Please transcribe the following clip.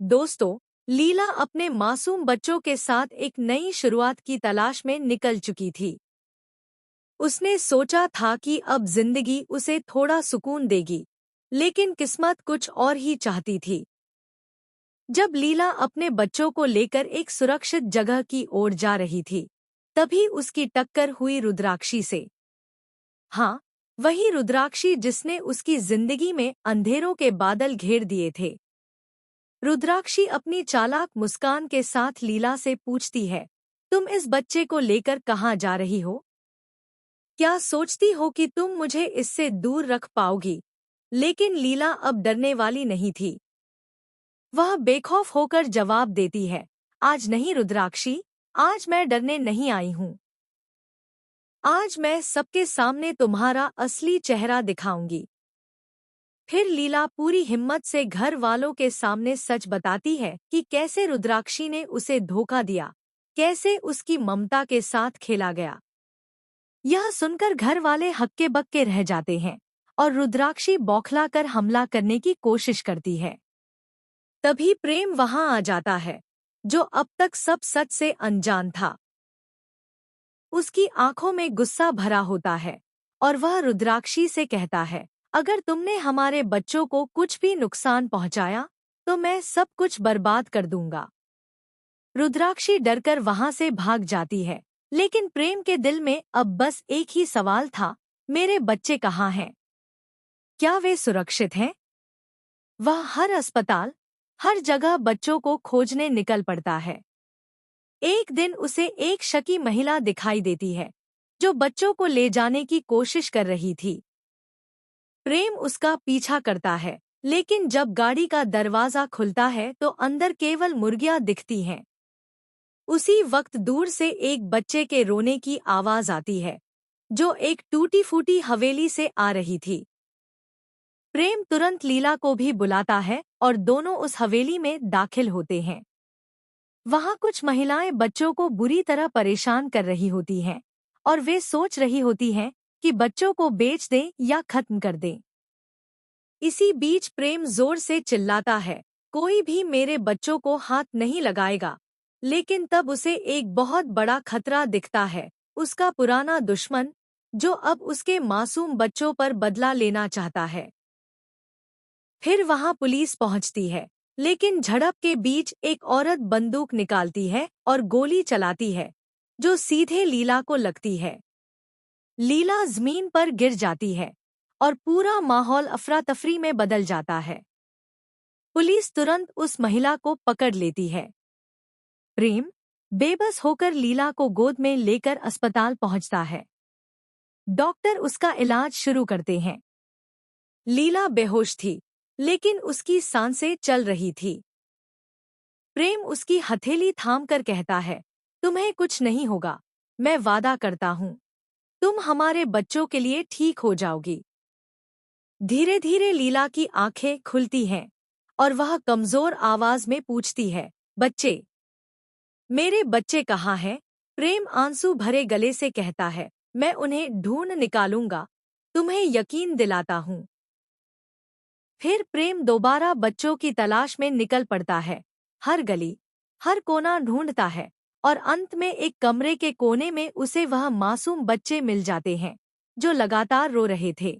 दोस्तों, लीला अपने मासूम बच्चों के साथ एक नई शुरुआत की तलाश में निकल चुकी थी। उसने सोचा था कि अब जिंदगी उसे थोड़ा सुकून देगी, लेकिन किस्मत कुछ और ही चाहती थी। जब लीला अपने बच्चों को लेकर एक सुरक्षित जगह की ओर जा रही थी, तभी उसकी टक्कर हुई रुद्राक्षी से। हाँ, वही रुद्राक्षी जिसने उसकी जिंदगी में अंधेरों के बादल घेर दिए थे। रुद्राक्षी अपनी चालाक मुस्कान के साथ लीला से पूछती है, तुम इस बच्चे को लेकर कहाँ जा रही हो? क्या सोचती हो कि तुम मुझे इससे दूर रख पाओगी? लेकिन लीला अब डरने वाली नहीं थी। वह बेखौफ होकर जवाब देती है, आज नहीं रुद्राक्षी, आज मैं डरने नहीं आई हूँ। आज मैं सबके सामने तुम्हारा असली चेहरा दिखाऊंगी। फिर लीला पूरी हिम्मत से घर वालों के सामने सच बताती है कि कैसे रुद्राक्षी ने उसे धोखा दिया, कैसे उसकी ममता के साथ खेला गया। यह सुनकर घर वाले हक्के बक्के रह जाते हैं और रुद्राक्षी बौखलाकर हमला करने की कोशिश करती है। तभी प्रेम वहां आ जाता है, जो अब तक सब सच से अनजान था। उसकी आंखों में गुस्सा भरा होता है और वह रुद्राक्षी से कहता है, अगर तुमने हमारे बच्चों को कुछ भी नुकसान पहुंचाया, तो मैं सब कुछ बर्बाद कर दूंगा। रुद्राक्षी डरकर वहां से भाग जाती है, लेकिन प्रेम के दिल में अब बस एक ही सवाल था, मेरे बच्चे कहाँ हैं? क्या वे सुरक्षित हैं? वह हर अस्पताल, हर जगह बच्चों को खोजने निकल पड़ता है। एक दिन उसे एक शकी महिला दिखाई देती है, जो बच्चों को ले जाने की कोशिश कर रही थी। प्रेम उसका पीछा करता है, लेकिन जब गाड़ी का दरवाजा खुलता है तो अंदर केवल मुर्गियां दिखती हैं। उसी वक्त दूर से एक बच्चे के रोने की आवाज आती है, जो एक टूटी फूटी हवेली से आ रही थी। प्रेम तुरंत लीला को भी बुलाता है और दोनों उस हवेली में दाखिल होते हैं। वहां कुछ महिलाएं बच्चों को बुरी तरह परेशान कर रही होती हैं और वे सोच रही होती हैं कि बच्चों को बेच दें या खत्म कर दें। इसी बीच प्रेम जोर से चिल्लाता है, कोई भी मेरे बच्चों को हाथ नहीं लगाएगा। लेकिन तब उसे एक बहुत बड़ा खतरा दिखता है, उसका पुराना दुश्मन, जो अब उसके मासूम बच्चों पर बदला लेना चाहता है। फिर वहां पुलिस पहुंचती है, लेकिन झड़प के बीच एक औरत बंदूक निकालती है और गोली चलाती है, जो सीधे लीला को लगती है। लीला जमीन पर गिर जाती है और पूरा माहौल अफरा तफरी में बदल जाता है। पुलिस तुरंत उस महिला को पकड़ लेती है। प्रेम बेबस होकर लीला को गोद में लेकर अस्पताल पहुंचता है। डॉक्टर उसका इलाज शुरू करते हैं। लीला बेहोश थी, लेकिन उसकी सांसें चल रही थी। प्रेम उसकी हथेली थामकर कहता है, तुम्हें कुछ नहीं होगा, मैं वादा करता हूँ। तुम हमारे बच्चों के लिए ठीक हो जाओगी। धीरे धीरे लीला की आंखें खुलती हैं और वह कमजोर आवाज में पूछती है, बच्चे, मेरे बच्चे कहाँ हैं? प्रेम आंसू भरे गले से कहता है, मैं उन्हें ढूंढ निकालूंगा, तुम्हें यकीन दिलाता हूँ। फिर प्रेम दोबारा बच्चों की तलाश में निकल पड़ता है, हर गली, हर कोना ढूंढता है और अंत में एक कमरे के कोने में उसे वह मासूम बच्चे मिल जाते हैं, जो लगातार रो रहे थे।